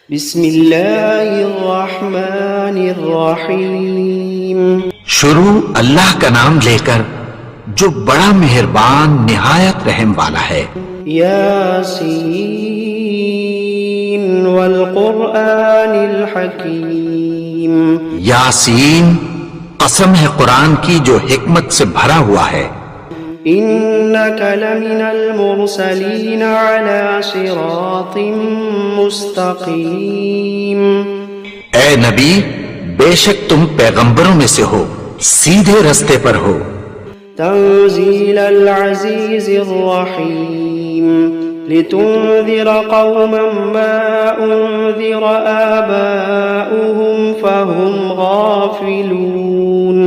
بسم اللہ الرحمن الرحیم. شروع اللہ کا نام لے کر جو بڑا مہربان نہایت رحم والا ہے. یاسین والقرآن الحکیم. یاسین، قسم ہے قرآن کی جو حکمت سے بھرا ہوا ہے. انک لمن المرسلین علی صراط مستقیم. اے نبی، بے شک تم پیغمبروں میں سے ہو، سیدھے رستے پر ہو. تنزیل العزیز الرحیم. لتنذر قوما ما انذر آباؤهم فهم غافلون.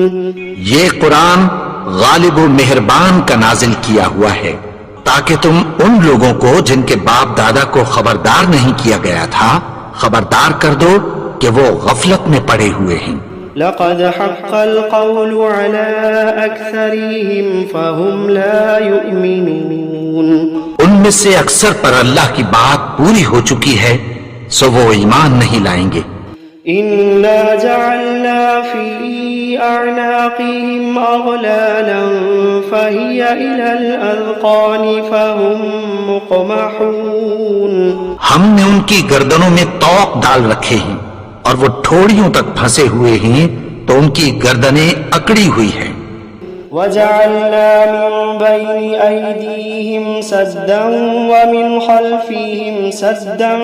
یہ قرآن غالب و مہربان کا نازل کیا ہوا ہے تاکہ تم ان لوگوں کو جن کے باپ دادا کو خبردار نہیں کیا گیا تھا خبردار کر دو کہ وہ غفلت میں پڑے ہوئے ہیں. لقد حق القول على أكثرهم فهم لا يؤمنون. ان میں سے اکثر پر اللہ کی بات پوری ہو چکی ہے سو وہ ایمان نہیں لائیں گے. إنا جعلنا في أعناقهم أغلالا فهي إلى الأذقان فهم مقمحون. ہم نے ان کی گردنوں میں طوق ڈال رکھے ہیں اور وہ ٹھوڑیوں تک پھنسے ہوئے ہیں تو ان کی گردنیں اکڑی ہوئی ہیں. وجعلنا من بين أيديهم سدا ومن خلفهم سدا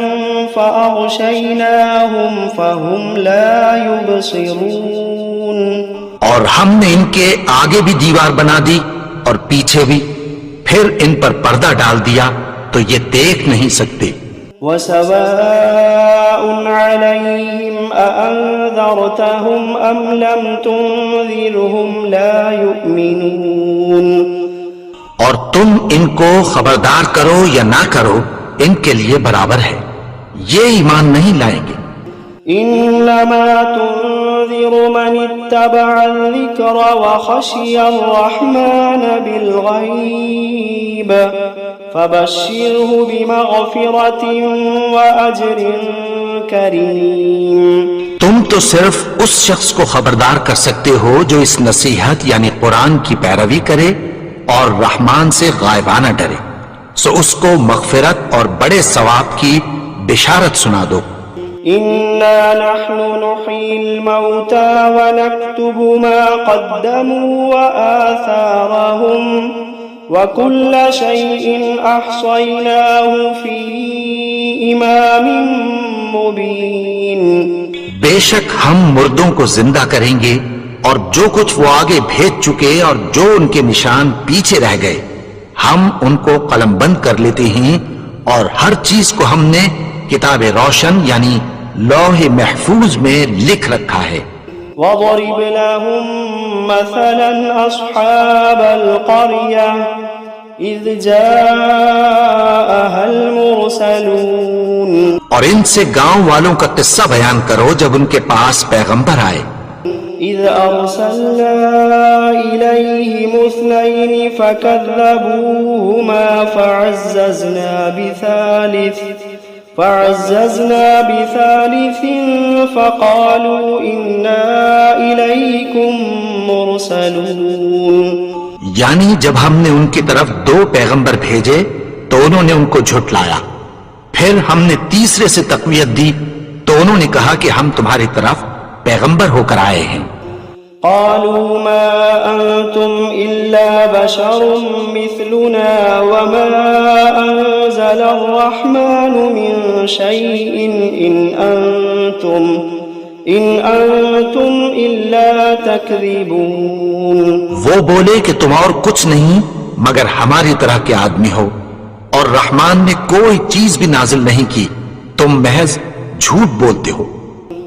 فأغشيناهم فهم لا يبصرون. اور ہم نے ان کے آگے بھی دیوار بنا دی اور پیچھے بھی، پھر ان پر پردہ ڈال دیا تو یہ دیکھ نہیں سکتے. وسواء عليهم أأنذرتهم أم لم تنذرهم لا يؤمنون. اور تم ان کو خبردار کرو یا نہ کرو ان کے لیے برابر ہے، یہ ایمان نہیں لائیں گے. إنما تنذر من اتبع الذكر وخشي الرحمن بالغيب فبشره بمغفرة وأجر كريم. تم تو صرف اس شخص کو خبردار کر سکتے ہو جو اس نصیحت یعنی قرآن کی پیروی کرے اور رحمان سے غائبانہ ڈرے، سو اس کو مغفرت اور بڑے ثواب کی بشارت سنا دو. إنا نحن نحيي الموتى ونكتب ما قدموا وآثارهم وكل شيء أحصيناه في إمام مبين. بے شک ہم مردوں کو زندہ کریں گے اور جو کچھ وہ آگے بھیج چکے اور جو ان کے نشان پیچھے رہ گئے ہم ان کو قلم بند کر لیتے ہیں اور ہر چیز کو ہم نے کتاب روشن یعنی لوح محفوظ میں لکھ رکھا ہے. وَضَرِبْ لَهُمْ مَثَلًا أَصْحَابَ الْقَرْيَةِ إِذْ جَاءَهَا الْمُرْسَلُونَ. اور ان سے گاؤں والوں کا قصہ بیان کرو جب ان کے پاس پیغمبر آئے. إِذْ أَرْسَلْنَا إِلَيْهِمُ اثْنَيْنِ فَكَذَّبُوهُمَا فعززنا بثالث فقالوا إنا إليكم مرسلون. یعنی جب ہم نے ان کی طرف 2 پیغمبر بھیجے تو انہوں نے ان کو جھٹلایا، پھر ہم نے تیسرے سے تقویت دی تو انہوں نے کہا کہ ہم تمہاری طرف پیغمبر ہو کر آئے ہیں. قالوا ما أنتم إلا بشر مثلنا وما أنزل الرحمن من شيء إن أنتم إلا تكذبون. وہ بولے کہ تم اور کچھ نہیں مگر ہماری طرح کے آدمی ہو اور رحمان نے کوئی چیز بھی نازل نہیں کی، تم محض جھوٹ بولتے ہو.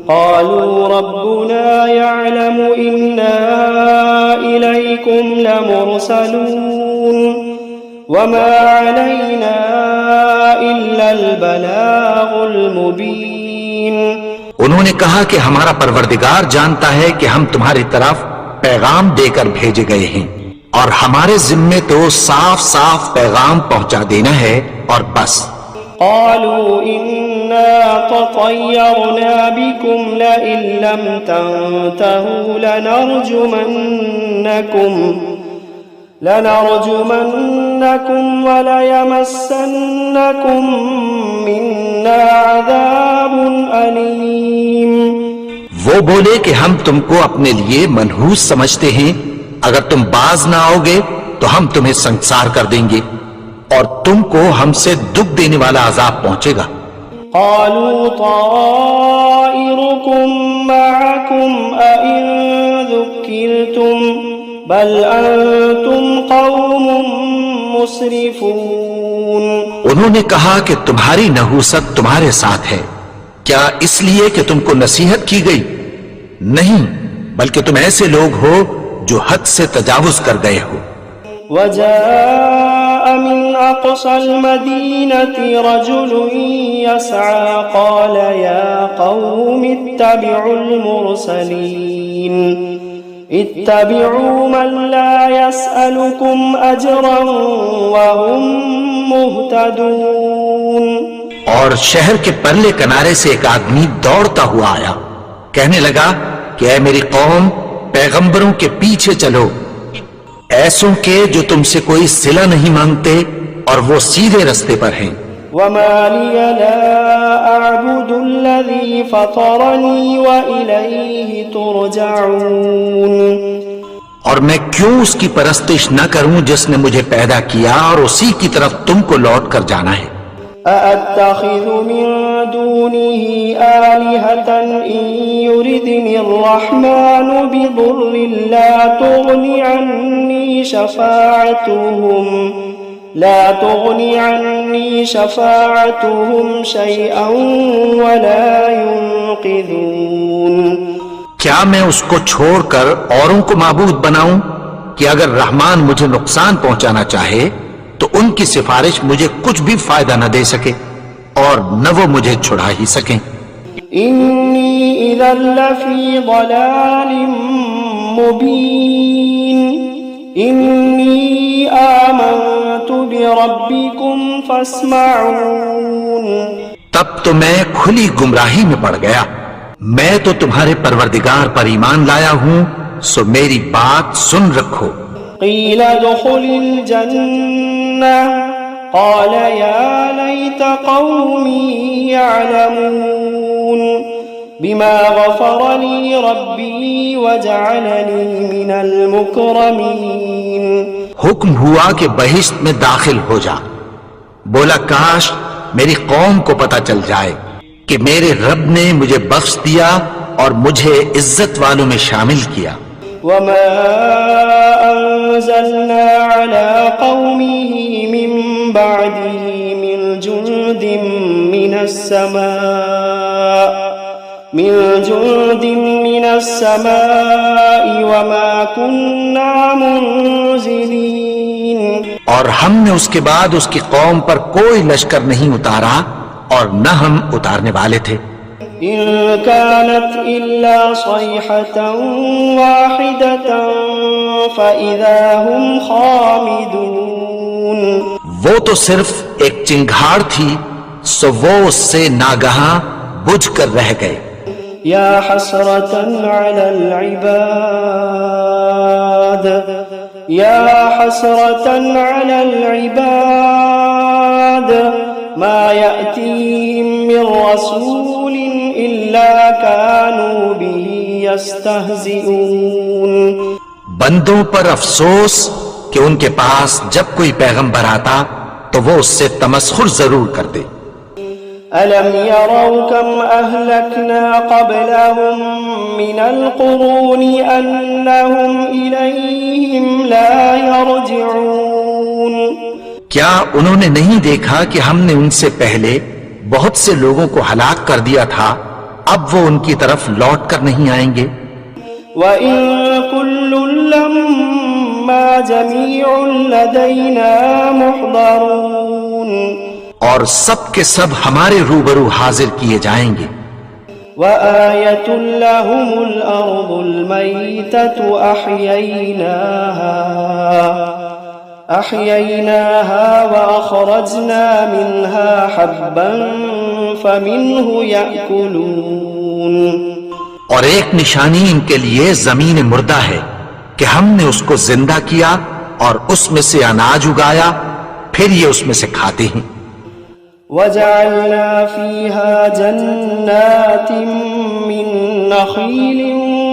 قالوا ربنا يعلم إنا إليكم لمرسلون وما علينا إلا البلاغ المبين. انہوں نے کہا کہ ہمارا پروردگار جانتا ہے کہ ہم تمہاری طرف پیغام دے کر بھیجے گئے ہیں اور ہمارے ذمے تو صاف صاف پیغام پہنچا دینا ہے اور بس. قالوا إنا إنا تطيرنا بكم لئن لم تنتهوا لنرجمنكم وليمسنكم منا عذاب أليم. وہ بولے کہ ہم تم کو اپنے لیے منحوس سمجھتے ہیں، اگر تم باز نہ آؤ گے تو ہم تمہیں سنسار کر دیں گے اور تم کو ہم سے دکھ دینے والا عذاب پہنچے گا. قالوا طائركم معكم أئن ذكرتم بل أنتم قوم مسرفون. انہوں نے کہا کہ تمہاری نحوست تمہارے ساتھ ہے، کیا اس لیے کہ تم کو نصیحت کی گئی؟ نہیں، بلکہ تم ایسے لوگ ہو جو حد سے تجاوز کر گئے ہو. وجاء من أقصى المدينة رجل يسعى قال يا قوم اتبعوا المرسلين اتبعوا من لا يسألكم أجرا وهم مهتدون. اور شہر کے پرلے کنارے سے ایک آدمی دوڑتا ہوا آیا، کہنے لگا کہ اے میری قوم، پیغمبروں کے پیچھے چلو، ایسوں کے جو تم سے کوئی صلہ نہیں مانگتے اور وہ سیدھے رستے پر ہیں. وما لي لا أعبد الذي فطرني وإليه ترجعون. اور میں کیوں اس کی پرستش نہ کروں جس نے مجھے پیدا کیا اور اسی کی طرف تم کو لوٹ کر جانا ہے. أأتخذ من دونه آلهة إن يردني الرحمن بضر لا تغني عني شفاعتهم شيئا ولا ينقذون. کیا میں اس کو چھوڑ کر اوروں کو معبود بناؤں کہ اگر رحمان مجھے نقصان پہنچانا چاہے تو ان کی سفارش مجھے کچھ بھی فائدہ نہ دے سکے اور نہ وہ مجھے چھڑا ہی سکیں. انی اذا لفی ضلال مبین انی آمنت بربکم فاسمعون. تب تو میں کھلی گمراہی میں پڑ گیا، میں تو تمہارے پروردگار پر ایمان لایا ہوں، سو میری بات سن رکھو. قیل ادخل الجنة قال يا ليت قومي يعلمون بما غفر لي ربي وجعلني من المكرمين. حکم ہوا کہ بہشت میں داخل ہو جا. بولا کاش میری قوم کو پتہ چل جائے کہ میرے رب نے مجھے بخش دیا اور مجھے عزت والوں میں شامل کیا. وما أنزلنا على قومه من بعده من جند من السماء وما كنا منزلين. اور ہم نے اس کے بعد اس کی قوم پر کوئی لشکر نہیں اتارا اور نہ ہم اتارنے والے تھے. إن كانت إلا صيحة واحدة فإذا هم خامدون. وہ تو صرف ایک چنگھاڑ تھی، سو وہ اس سے ناگہاں بجھ کر رہ گئے. يا حسرة على العباد ما يأتيهم من رسول إلا كانوا به يستهزئون. بندوں پر افسوس کہ ان کے پاس جب کوئی پیغمبر آتا تو وہ اس سے تمسخر ضرور کر دے. ألم يروا كم أهلكنا قبلهم من القرون أنهم إليهم لا يرجعون. کیا انہوں نے نہیں دیکھا کہ ہم نے ان سے پہلے بہت سے لوگوں کو ہلاک کر دیا تھا، اب وہ ان کی طرف لوٹ کر نہیں آئیں گے. وَإِن كُلٌّ لَّمَّا جَمِيعٌ لَّدَيْنَا مُحْضَرُونَ. اور سب کے سب ہمارے روبرو حاضر کیے جائیں گے. وَآيَةٌ لَّهُمُ الْأَرْضُ الْمَيْتَةُ أحييناها وأخرجنا منها حبا فمنه يأكلون اور ایک نشانی ان کے لیے زمین مردہ ہے کہ ہم نے اس کو زندہ کیا اور اس میں سے اناج اگایا، پھر یہ اس میں سے کھاتے ہیں۔ وجعلنا فيها جنات من نخيل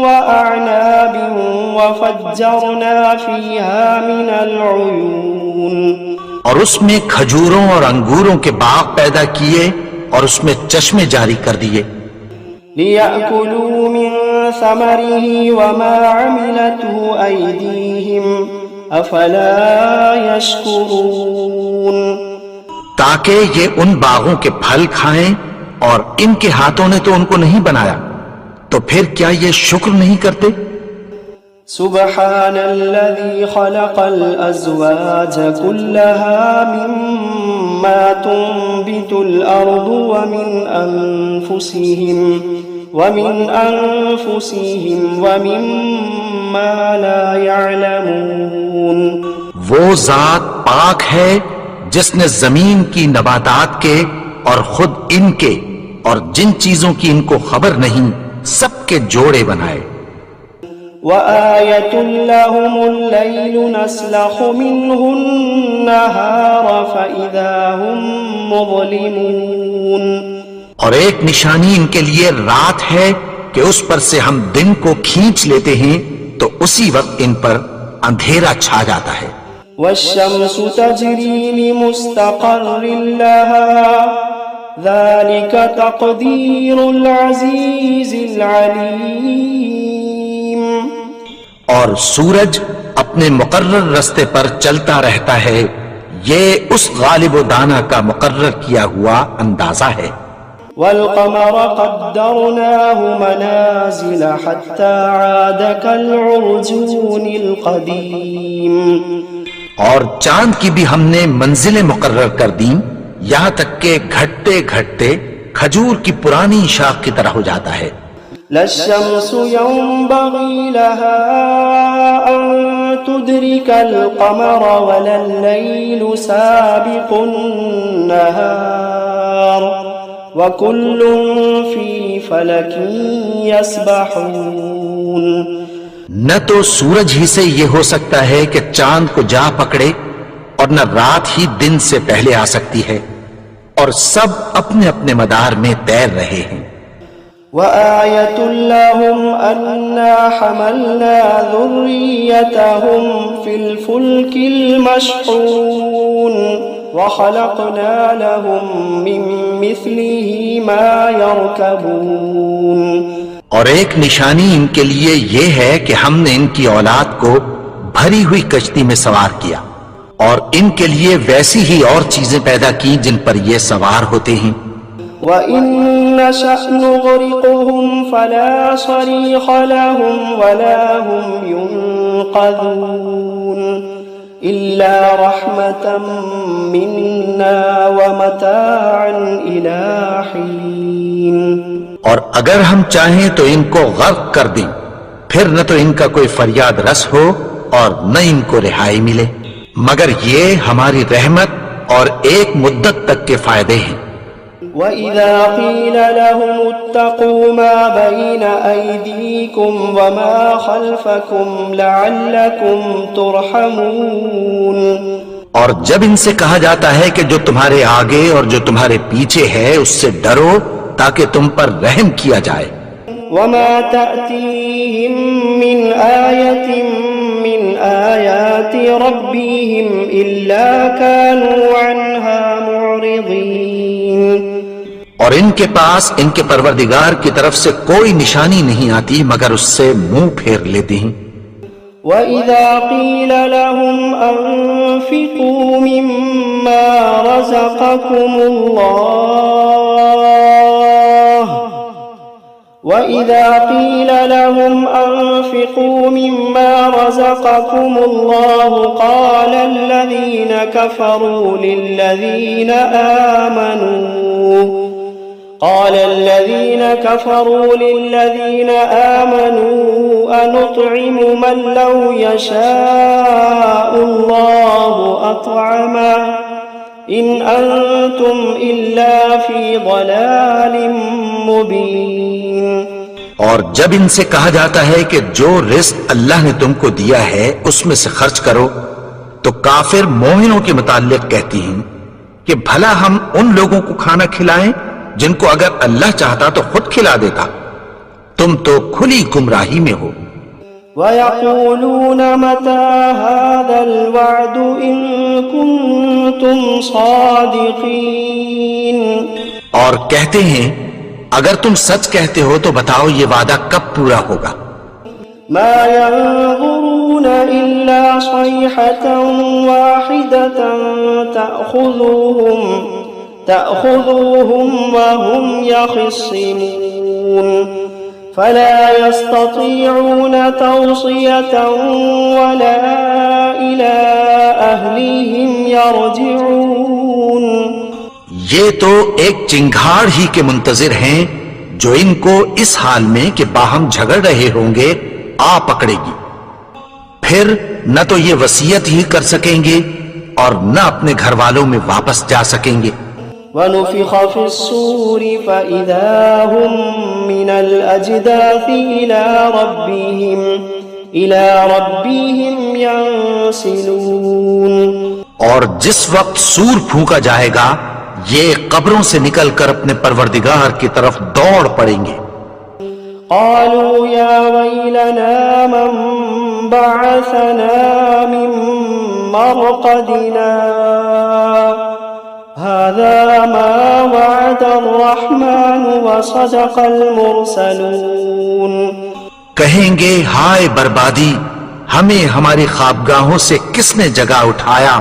وأعناب وفجرنا فيها من العيون اور اس میں کھجوروں اور انگوروں کے باغ پیدا کیے اور اس میں چشمے جاری کر دیے، ليأكلوا من ثمره وما عملته أيديهم أفلا يشكرون تاکہ یہ ان باغوں کے پھل کھائیں اور ان کے ہاتھوں نے تو ان کو نہیں بنایا، تو پھر کیا یہ شکر نہیں کرتے؟ سبحان الذي خلق الأزواج كلها مما تنبت الأرض ومن أنفسهم ومما لا يعلمون وہ ذات پاک ہے جس نے زمین کی نباتات کے اور خود ان کے اور جن چیزوں کی ان کو خبر نہیں سب کے جوڑے بنائے۔ وآية لهم الليل نسلخ منه النهار فإذا هم مظلمون اور ایک نشانی ان کے لیے رات ہے کہ اس پر سے ہم دن کو کھینچ لیتے ہیں تو اسی وقت ان پر اندھیرا چھا جاتا ہے۔ والشمس تجري لمستقر لها ذلك تقدير العزيز العليم اور سورج اپنے مقرر رستے پر چلتا رہتا ہے، یہ اس غالب و دانا کا مقرر کیا ہوا اندازہ ہے۔ والقمر قدرناه منازل حتى عاد كالعرجون القديم اور چاند کی بھی ہم نے منزلیں مقرر کر دیں یہاں تک کہ گھٹتے گھٹتے کھجور کی پرانی شاخ کی طرح ہو جاتا ہے۔ لا الشمس ينبغي لها أن تدرك القمر ولا الليل سابق النهار وكل في فلك يسبحون نہ تو سورج ہی سے یہ ہو سکتا ہے کہ چاند کو جا پکڑے اور نہ رات ہی دن سے پہلے آ سکتی ہے، اور سب اپنے اپنے مدار میں تیر رہے ہیں۔ وآية لهم أنا حملنا ذريتهم في الفلك المشحون وخلقنا لهم من مثله ما يركبون اور ایک نشانی ان کے لیے یہ ہے کہ ہم نے ان کی اولاد کو بھری ہوئی کشتی میں سوار کیا اور ان کے لیے ویسی ہی اور چیزیں پیدا کی جن پر یہ سوار ہوتے ہیں۔ وَإِن نَّشَأْ نُغْرِقْهُمْ فَلَا صَرِيخَ لَهُمْ وَلَا هُمْ يُنقَذُونَ إِلَّا رَحْمَةً مِنَّا وَمَتَاعًا إِلَىٰ حِينٍ اور اگر ہم چاہیں تو ان کو غرق کر دیں، پھر نہ تو ان کا کوئی فریاد رس ہو اور نہ ان کو رہائی ملے، مگر یہ ہماری رحمت اور ایک مدت تک کے فائدے ہیں۔ وَإِذَا قِيلَ لَهُمُ اتَّقُوا مَا بَيْنَ أَيْدِيكُمْ وَمَا خَلْفَكُمْ لَعَلَّكُمْ تُرْحَمُونَ اور جب ان سے کہا جاتا ہے کہ جو تمہارے آگے اور جو تمہارے پیچھے ہے اس سے ڈرو تاکہ تم پر رحم کیا جائے۔ وَمَا تَأْتِيهِم مِّنْ آيَةٍ مِّنْ آيَاتِ رَبِّهِمْ إِلَّا كَانُوا عَنْهَا مُعْرِضِينَ اور ان کے پاس ان کے پروردگار کی طرف سے کوئی نشانی نہیں آتی مگر اس سے منہ پھیر لیتے ہیں۔ وَإِذَا قِيلَ لَهُمْ أَنفِقُوا مِمَّا رَزَقَكُمُ اللَّهُ وَإِذَا قِيلَ لَهُمْ أَنفِقُوا مِمَّا رَزَقَكُمُ اللَّهُ قَالَ الَّذِينَ كَفَرُوا لِلَّذِينَ آمَنُوا أَنُطْعِمُ مَن لَّوْ يَشَاءُ اللَّهُ أَطْعَمَهُ إن أنتم إلا في ضلال مبين. اور جب ان سے کہا جاتا ہے کہ جو رزق اللہ نے تم کو دیا ہے اس میں سے خرچ کرو، تو کافر مومنوں کے متعلق کہتی ہیں کہ بھلا ہم ان لوگوں کو کھانا کھلائیں جن کو اگر اللہ چاہتا تو خود کھلا دیتا، تم تو کھلی گمراہی میں ہو. وَيَقُولُونَ مَتَى هَذَا الْوَعْدُ إِن كُنتُمْ صَادِقِينَ. اور کہتے ہیں اگر تم سچ کہتے ہو تو بتاؤ یہ وعدہ کب پورا ہوگا. مَا يَنظُرُونَ إِلَّا صَيْحَةً وَاحِدَةً تَأْخُذُوهُمْ وَهُمْ يَخِصِّمُونَ فَلَا يَسْتَطِيعُونَ تَوْصِيَةً وَلَا إِلَىٰ أَهْلِهِمْ يَرْجِعُونَ. یہ تو ایک چنگھاڑ ہی کے منتظر ہیں جو ان کو اس حال میں کہ باہم جھگڑ رہے ہوں گے آ پکڑے گی، پھر نہ تو یہ وصیت ہی کر سکیں گے اور نہ اپنے گھر والوں میں واپس جا سکیں گے. وَنُفِخَ فِي الصُّورِ فَإِذَا هُم مِّنَ الْأَجْدَاثِ إِلَىٰ رَبِّهِمْ يَنسِلُونَ. اور جس وقت سور پھونکا جائے گا یہ قبروں سے نکل کر اپنے پروردگار کی طرف دوڑ پڑیں گے. قالوا يا ويلنا من بعثنا من مرقدنا هذا ما وعد الرحمن وصدق المرسلون. کہیں گے ہائے بربادی، ہمیں ہماری خوابگاہوں سے کس نے جگا اٹھایا،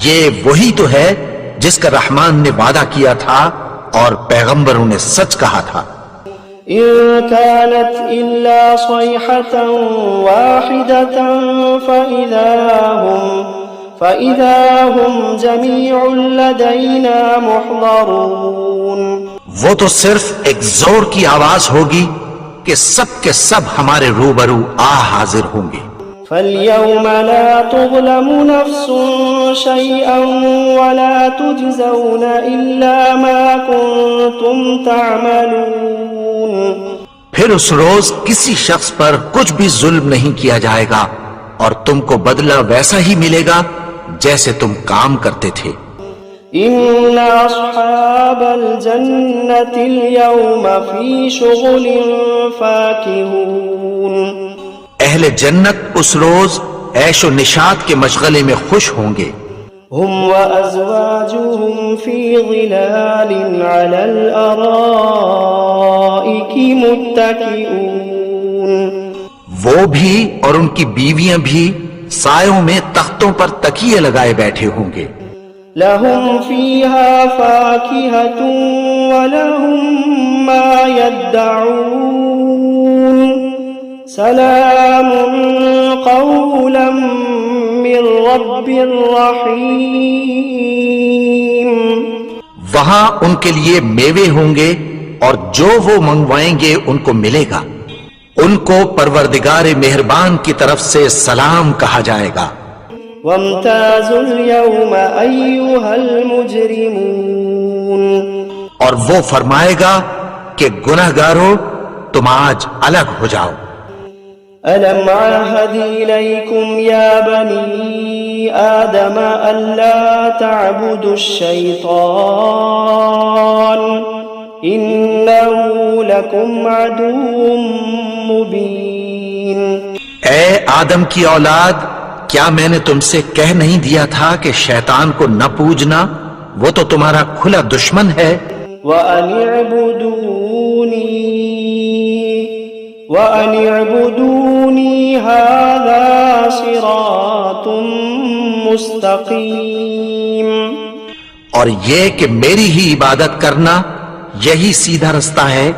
یہ وہی تو ہے جس کا رحمان نے وعدہ کیا تھا اور پیغمبروں نے سچ کہا تھا. إن كانت إلا صيحة واحدة فإذا هم جميع لدينا محضرون. وہ تو صرف ایک زور کی آواز ہوگی کہ سب کے سب ہمارے روبرو حاضر ہوں گے. فَالْيَوْمَ لَا تُظْلَمُ نَفْسٌ شَيْئًا وَلَا تُجْزَوْنَ إِلَّا مَا كُنتُمْ تَعْمَلُونَ. پھر اس روز کسی شخص پر کچھ بھی ظلم نہیں کیا جائے گا اور تم کو بدلہ ویسا ہی ملے گا جیسے تم کام کرتے تھے. إِنَّ أَصْحَابَ الْجَنَّةِ الْيَوْمَ فِي شُغُلٍ فَاكِهُونَ. اہل جنت اس روز عیش و نشاط کے مشغلے میں خوش ہوں گے. هم وأزواجهم في ظلال على الأرائك متكئون. وہ بھی اور ان کی بیویاں بھی سایوں میں تختوں پر تکیے لگائے بیٹھے ہوں گے. لهم فيها فاكهة ولهم ما يدعون سلام قولا من رب رحیم. وہاں ان کے لیے میوے ہوں گے اور جو وہ منگوائیں گے ان کو ملے گا. ان کو پروردگار مہربان کی طرف سے سلام کہا جائے گا. وامتازوا اليوم أيها المجرمون. اور وہ فرمائے گا کہ گنہگارو تم آج الگ ہو جاؤ. ألم عهد إليكم يا بني آدم ألا تعبدوا الشيطان إنه لكم عدو مبين. اے آدم کی اولاد، کیا میں نے تم سے کہہ نہیں دیا تھا کہ شیطان کو نہ پوجنا، وہ تو تمہارا کھلا دشمن ہے. وَأَنِ اعْبُدُونِي هَذَا صِرَاطٌ مُسْتَقِيم. اور یہ کہ میری ہی عبادت کرنا یہی سیدھا رستہ ہے.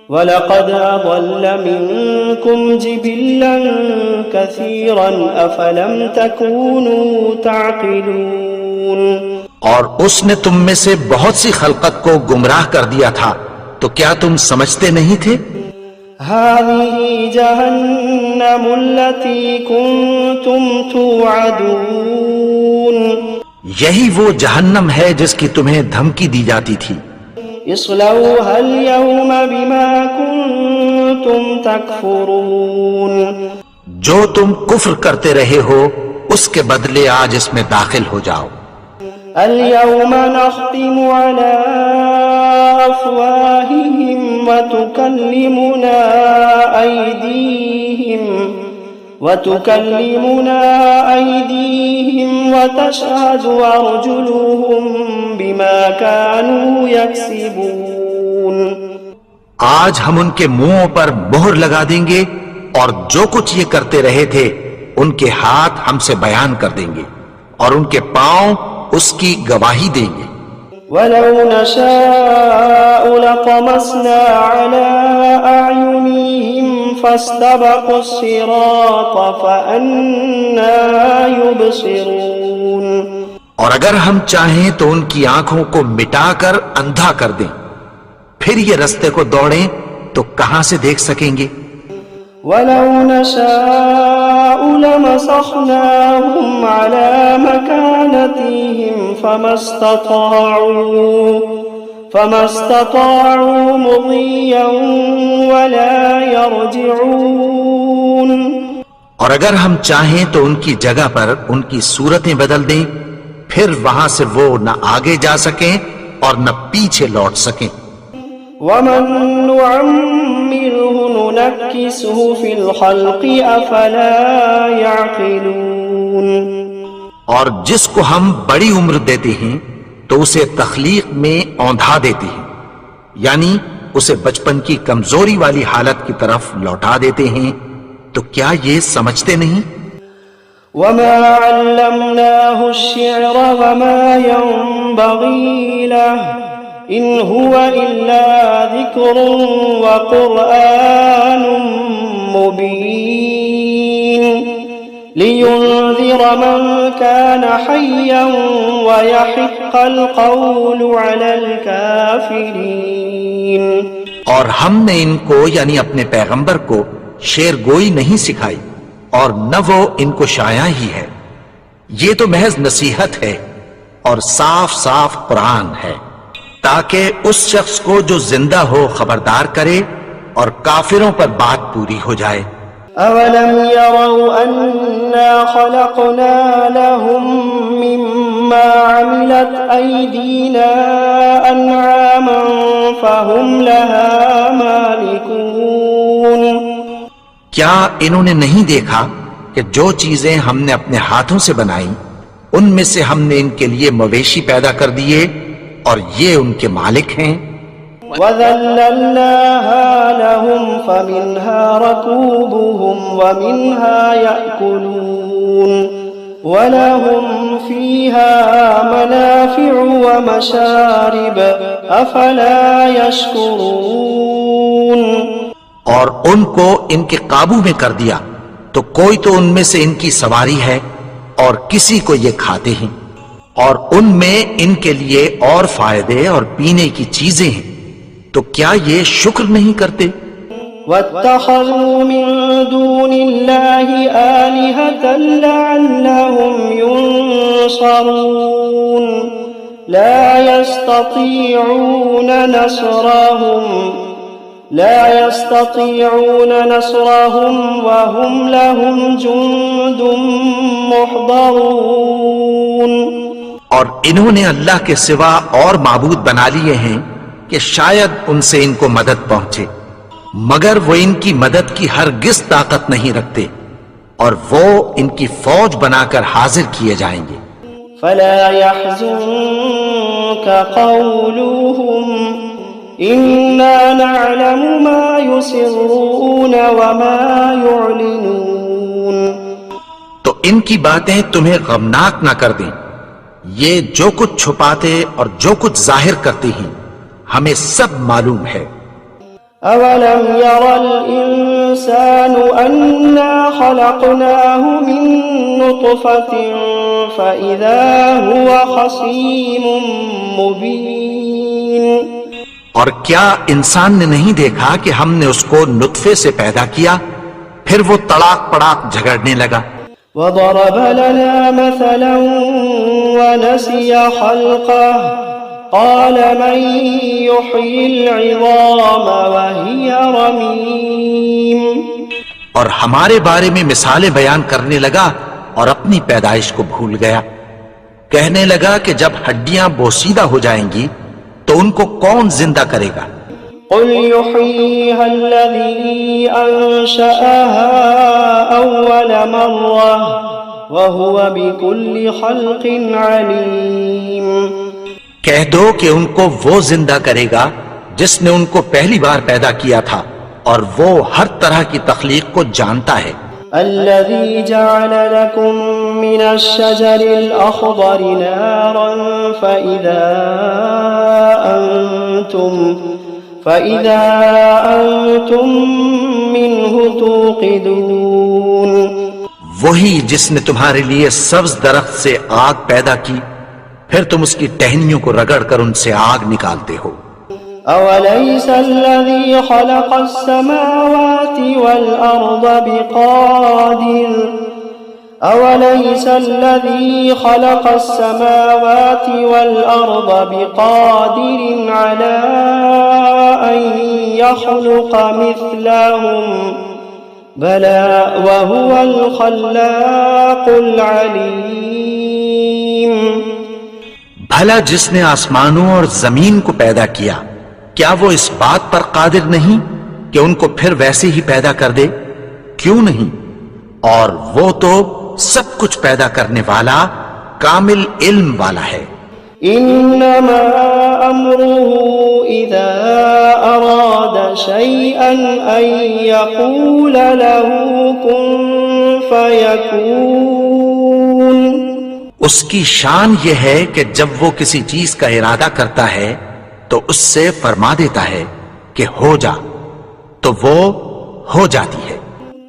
وَلَقَدْ أَضَلَّ مِنكُمْ جِبِلًّا كَثِيرًا أَفَلَمْ تَكُونُوا تَعْقِلُونَ. اور اس نے تم میں سے بہت سی خلقت کو گمراہ کر دیا تھا، تو کیا تم سمجھتے نہیں تھے؟ هَذِهِ جَهَنَّمُ الَّتِي كُنتُمْ تُوعَدُونَ. یہی وہ جہنم ہے جس کی تمہیں دھمکی دی جاتی تھی. اصلوها اليوم بما كنتم تكفرون. جو تم کفر کرتے رہے ہو اس کے بدلے آج اس میں داخل ہو جاؤ. اليوم نختم على أفواههم وتكلمنا أيديهم وتشهد أرجلهم بما كانوا يكسبون. آج ہم ان کے منہوں پر مہر لگا دیں گے اور جو کچھ یہ کرتے رہے تھے ان کے ہاتھ ہم سے بیان کر دیں گے اور ان کے پاؤں اس کی گواہی دیں گے. وَلَوْ نَشَاءُ لَطَمَسْنَا عَلَىٰ أَعْيُنِهِمْ فَاسْتَبَقُوا الصِّرَاطَ فَأَنَّىٰ يُبْصِرُونَ. اور اگر ہم چاہیں تو ان کی آنکھوں کو مٹا کر اندھا کر دیں، پھر یہ رستے کو دوڑیں تو کہاں سے دیکھ سکیں گے. وَلَوْ نَشَاءُ لَمَسَخْنَاهُمْ عَلَىٰ مَكَانَتِهِمْ فَمَا اسْتَطَاعُوا مُضِيًّا وَلَا يَرْجِعُونَ. اور اگر ہم چاہیں تو ان کی جگہ پر ان کی صورتیں بدل دیں، پھر وہاں سے وہ نہ آگے جا سکیں اور نہ پیچھے لوٹ سکیں. وَمَن نُّعَمِّرْهُ نُنَكِّسْهُ فِي الْخَلْقِ أَفَلَا يَعْقِلُونَ. اور جس کو ہم بڑی عمر دیتے ہیں تو اسے تخلیق میں اوندھا دیتے ہیں، یعنی اسے بچپن کی کمزوری والی حالت کی طرف لوٹا دیتے ہیں. تو کیا یہ سمجھتے نہیں؟ وَمَا عَلَّمْنَاهُ الشِّعْرَ وَمَا يَنبَغِي لَهُ إِنْ هُوَ إِلَّا ذِكْرٌ وَقُرْآنٌ مُبِينٌ لِيُنذِرَ مَنْ كَانَ حَيًّا وَيَحِقَّ الْقَوْلُ عَلَى الْكَافِرِينَ. اور ہم نے ان کو یعنی اپنے پیغمبر کو شعر گوئی نہیں سکھائی اور نہ وہ ان کو شایع ہی ہے. یہ تو محض نصیحت ہے اور صاف صاف قرآن ہے تاکہ اس شخص کو جو زندہ ہو خبردار کرے اور کافروں پر بات پوری ہو جائے. أَوَلَمْ يَرَوْا أَنَّا خَلَقْنَا لَهُم مِّمَّا عَمِلَتْ أَيْدِينَا أَنْعَامًا فَهُمْ لَهَا مَالِكُونَ. کیا انہوں نے نہیں دیکھا کہ جو چیزیں ہم نے اپنے ہاتھوں سے بنائی ان میں سے ہم نے ان کے لیے مویشی پیدا کر دیے اور یہ ان کے مالک ہیں. وَذَلَّلْنَاهَا لَهُمْ فَمِنْهَا رَكُوبُهُمْ وَمِنْهَا يَأْكُلُونَ وَلَهُمْ فِيهَا مَنَافِعُ وَمَشَارِبُ أَفَلَا يَشْكُرُونَ. اور ان کو ان کے قابو میں کر دیا تو کوئی تو ان میں سے ان کی سواری ہے اور کسی کو یہ کھاتے ہیں، اور ان میں ان کے لیے اور فائدے اور پینے کی چیزیں ہیں. تو کیا یہ شکر نہیں کرتے؟ وَاتَّخَذُوا مِن دُونِ اللَّهِ آلِهَةً لَعَلَّهُمْ يُنصَرُونَ لَا يَسْتَطِيعُونَ نَصْرَهُمْ وَهُمْ لَهُمْ جُندٌ مُحْضَرُونَ. اور انہوں نے اللہ کے سوا اور معبود بنا لیے ہیں کہ شاید ان سے ان کو مدد پہنچے، مگر وہ ان کی مدد کی ہرگز طاقت نہیں رکھتے اور وہ ان کی فوج بنا کر حاضر کیے جائیں گے. فَلَا يَحْزُنكَ قَوْلُهُمْ إِنَّا نَعْلَمُ مَا يُسِرُّونَ وَمَا يُعْلِنُونَ. تو ان کی باتیں تمہیں غمناک نہ کر دیں، یہ جو کچھ چھپاتے اور جو کچھ ظاہر کرتے ہیں ہمیں سب معلوم ہے. أَوَلَمْ يَرَ الْإِنسَانُ أَنَّا خَلَقْنَاهُ مِن نُّطْفَةٍ فَإِذَا هُوَ خَصِيمٌ مُّبِينٌ. اور کیا انسان نے نہیں دیکھا کہ ہم نے اس کو نطفے سے پیدا کیا پھر وہ تڑاک پڑاک جھگڑنے لگا. وضرب لنا مثلا ونسي خلقه قال من يحيي العظام وهي رميم. اور ہمارے بارے میں مثالیں بیان کرنے لگا اور اپنی پیدائش کو بھول گیا. کہنے لگا کہ جب ہڈیاں بوسیدہ ہو جائیں گی تو ان کو کون زندہ کرے گا؟ قل يحييها الذي أنشأها أول مرة وهو بكل خلق عليم. کہہ دو کہ ان کو وہ زندہ کرے گا جس نے ان کو پہلی بار پیدا کیا تھا اور وہ ہر طرح کی تخلیق کو جانتا ہے. الذي جعل لكم من الشجر الأخضر نارا فإذا أنتم منه توقدون. وہی جس نے تمہارے لیے سبز درخت سے آگ پیدا کی پھر تم اس کی ٹہنیوں کو رگڑ کر ان سے آگ نکالتے ہو. أوليس الذي خلق السماوات والأرض بقادر على أن يخلق مثلهم بلى وهو الخلاق العليم. بھلا جس نے آسمانوں اور زمین کو پیدا کیا کیا وہ اس بات پر قادر نہیں کہ ان کو پھر ویسے ہی پیدا کر دے؟ کیوں نہیں؟ اور وہ تو سب کچھ پیدا کرنے والا کامل علم والا ہے. انما امره اذا اراد شيئا ان يقول له كن فيكون. اس کی شان یہ ہے کہ جب وہ کسی چیز کا ارادہ کرتا ہے تو اس سے فرما دیتا ہے کہ ہو جا تو وہ ہو جاتی ہے.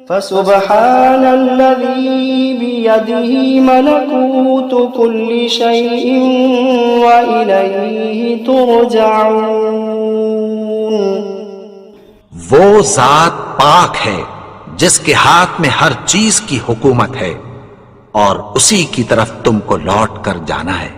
فسبحان الذي بيده ملكوت كل شيء وإليه ترجعون. وہ ذات پاک ہے جس کے ہاتھ میں ہر چیز کی حکومت ہے اور اسی کی طرف تم کو لوٹ کر جانا ہے.